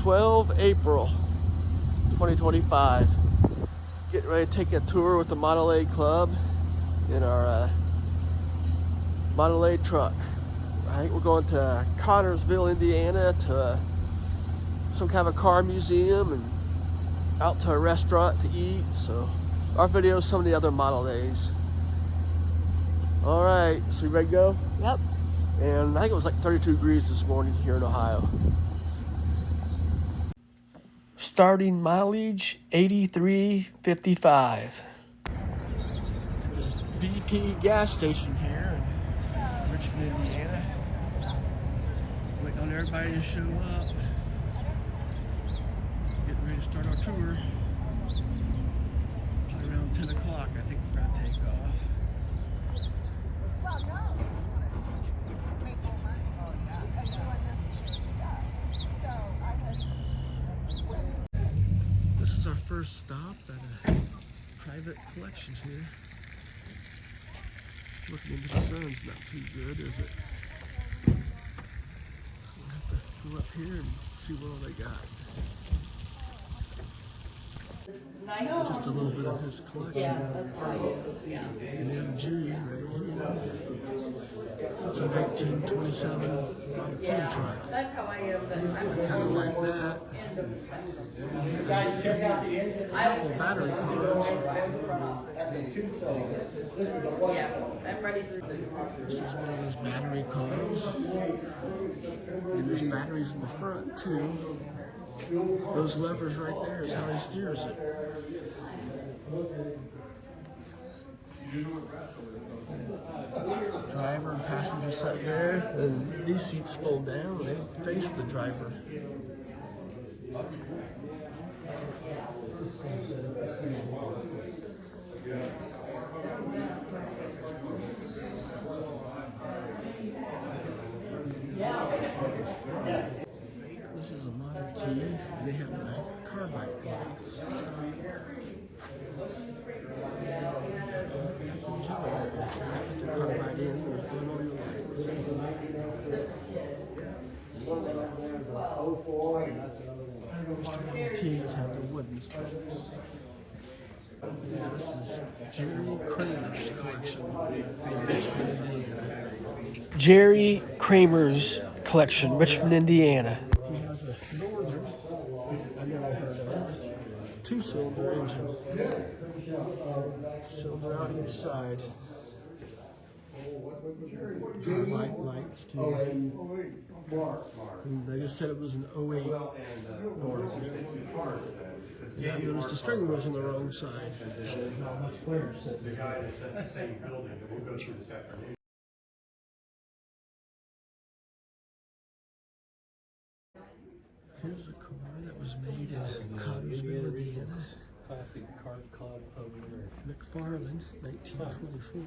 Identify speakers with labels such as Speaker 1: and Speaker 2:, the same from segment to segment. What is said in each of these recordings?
Speaker 1: 12 April 2025. Getting ready to take a tour with the Model A Club in our Model A truck. Right, we're going to Connersville, Indiana to some kind of a car museum and out to a restaurant to eat. So our video is some of the other Model A's. All right, so you ready to go?
Speaker 2: Yep.
Speaker 1: And I think it was like 32 degrees this morning here in Ohio. Starting mileage 83.55. At the BP gas station here in Richmond, Indiana. Waiting on everybody to show up. Getting ready to start our tour. Probably around 10 o'clock I think we're going to take off. This is our first stop at a private collection here. Looking into the sun's not too good, is it? So we'll have to go up here and see what all they got. Just a little bit of his collection. An MG right here. That's a 1927 Model T truck.
Speaker 2: That's how I am.
Speaker 1: Kind of like that. A couple battery cars.
Speaker 2: I'm ready for
Speaker 1: This is one of those battery cars. And there's batteries in the front too. Those levers right there is how he steers it. Driver and passenger sat there, and these seats fold down, they face the driver. This is a Model T, and they have the carbide lights. That's a generator. Just put the carbide in and run all your lights. Model T's have the wooden spokes. Yeah, this is Jerry Kramer's collection in Richmond, Indiana. Jerry Kramer's collection, Richmond, Indiana. He has a Northern, I never heard of, 2-cylinder engine. Silver out each side. White lights too. And they just said it was an 08 Northern. Yeah, I noticed the string was on the wrong side. The guy that's at the same building that we'll go through this afternoon. Here's a car that was made in Connersville, Indiana.
Speaker 3: Classic car club over there.
Speaker 1: McFarlan, 1924.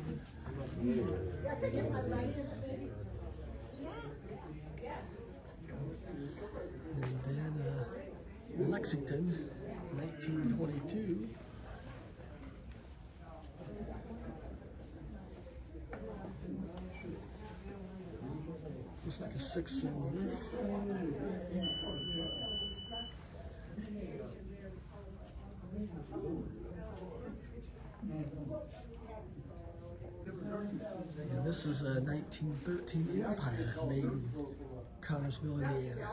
Speaker 1: And then Lexington, 1922. Looks like a 6-cylinder. And this is a 1913 Empire made in Connersville, Indiana.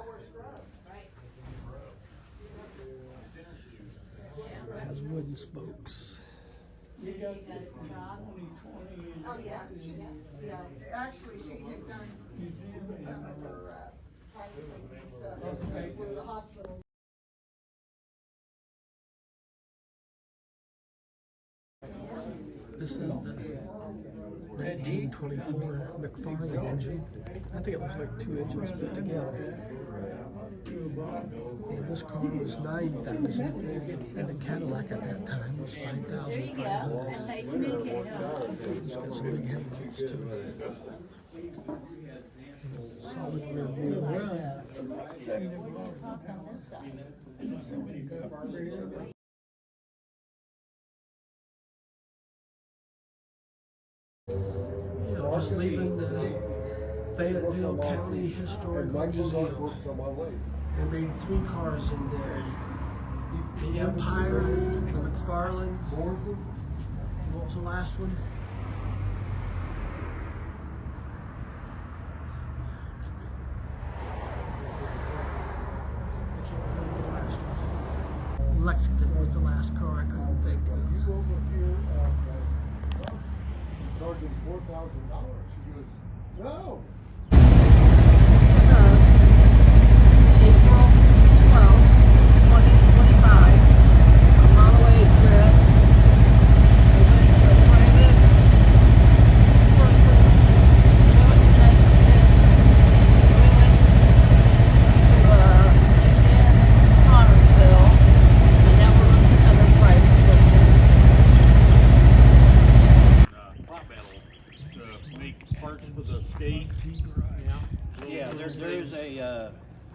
Speaker 1: It has wooden spokes.
Speaker 4: You got the 2020. Oh yeah, yeah. Actually, she had done some of her private stuff with the hospital.
Speaker 1: This is the 1924 McFarlan engine. I think it was like 2 engines put together. And this car was $9,000, and the Cadillac at that time was $5,500.
Speaker 2: That's how you communicate.
Speaker 1: It's got some big headlights too. And it's solid rear wheels. Just leaving the Fayette County Historical Museum. They made 3 cars in there. The Empire, the McFarlan. What was the last one? I can't remember the last one. Lexington was the last car I couldn't think of.
Speaker 5: You over here, charge him $4,000. She goes, no.
Speaker 2: April 12th, 2025, a Monterey trip. We went to a private person's, we went to Lexington, we went to a museum in Connersville, and now we're looking at other private places.
Speaker 6: Prop metal to make parts for the skate. Yeah, there's a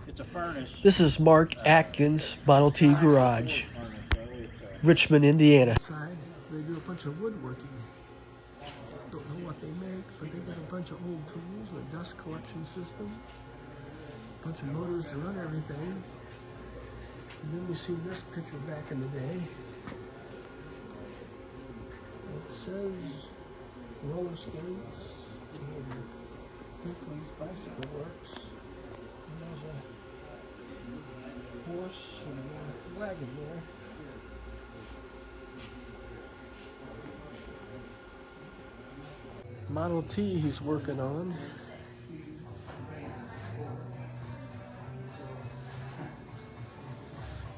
Speaker 6: it's a furnace.
Speaker 1: This is Mark Atkins, Model T Garage, Richmond, Indiana. Inside, they do a bunch of woodworking. Don't know what they make, but they got a bunch of old tools, a dust collection system, a bunch of motors to run everything. And then we see this picture back in the day. It says roller skates and Hickley's Bicycle Works. And there's a horse and a wagon there. Model T he's working on.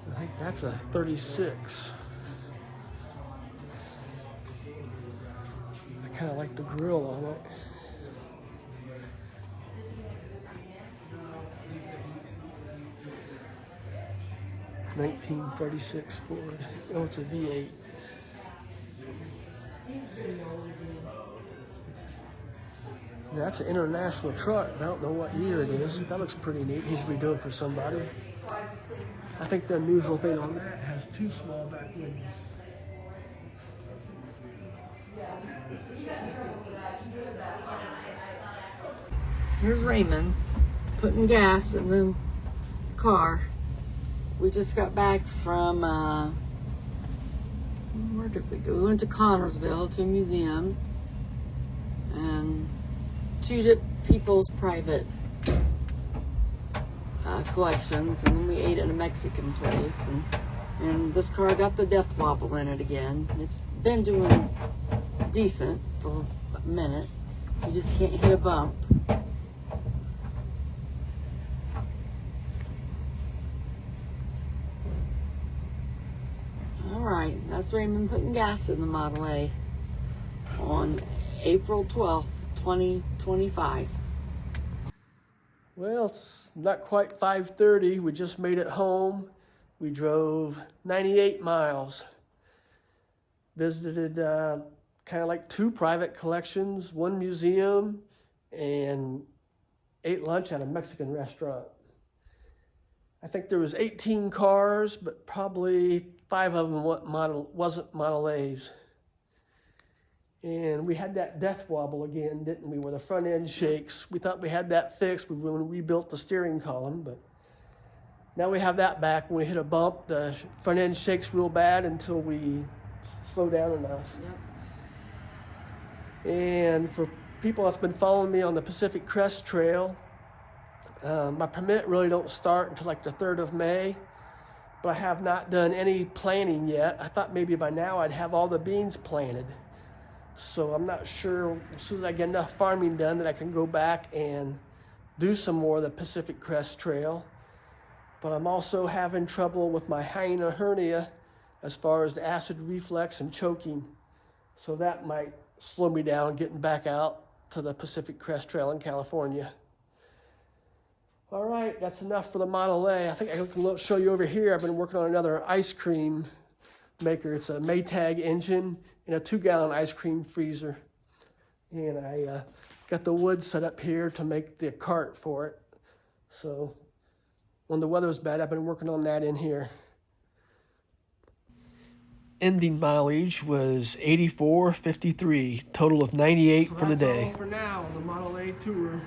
Speaker 1: I think that's a 36. I kind of like the grill on it. (1936) Ford. Oh, it's a V8. That's an international truck. I don't know what year it is. That looks pretty neat. He's redoing for somebody. I think the unusual thing on that has 2 small back wings.
Speaker 2: Here's Raymond putting gas in the car. We just got back from, where did we go? We went to Connersville to a museum and 2 people's private collections, and then we ate at a Mexican place, and this car got the death wobble in it again. It's been doing decent for a minute. You just can't hit a bump. Alright, that's Raymond putting gas in the Model A on April 12th, 2025.
Speaker 1: Well, it's not quite 5:30. We just made it home. We drove 98 miles. Visited kind of like 2 private collections, 1 museum, and ate lunch at a Mexican restaurant. I think there was 18 cars, but probably 5 of them wasn't Model A's. And we had that death wobble again, didn't we, where the front end shakes. We thought we had that fixed when we rebuilt the steering column, but now we have that back. When we hit a bump, the front end shakes real bad until we slow down enough. Yep. And for people that's been following me on the Pacific Crest Trail, my permit really don't start until like the 3rd of May, but I have not done any planting yet. I thought maybe by now I'd have all the beans planted. So I'm not sure, as soon as I get enough farming done, that I can go back and do some more of the Pacific Crest Trail. But I'm also having trouble with my hiatal hernia as far as the acid reflux and choking. So that might slow me down getting back out to the Pacific Crest Trail in California. All right, that's enough for the Model A. I think I can show you over here. I've been working on another ice cream maker. It's a Maytag engine and a 2-gallon ice cream freezer. And I got the wood set up here to make the cart for it. So when the weather's bad, I've been working on that in here. Ending mileage was 84.53, total of 98 for the day. That's all for now on the Model A tour.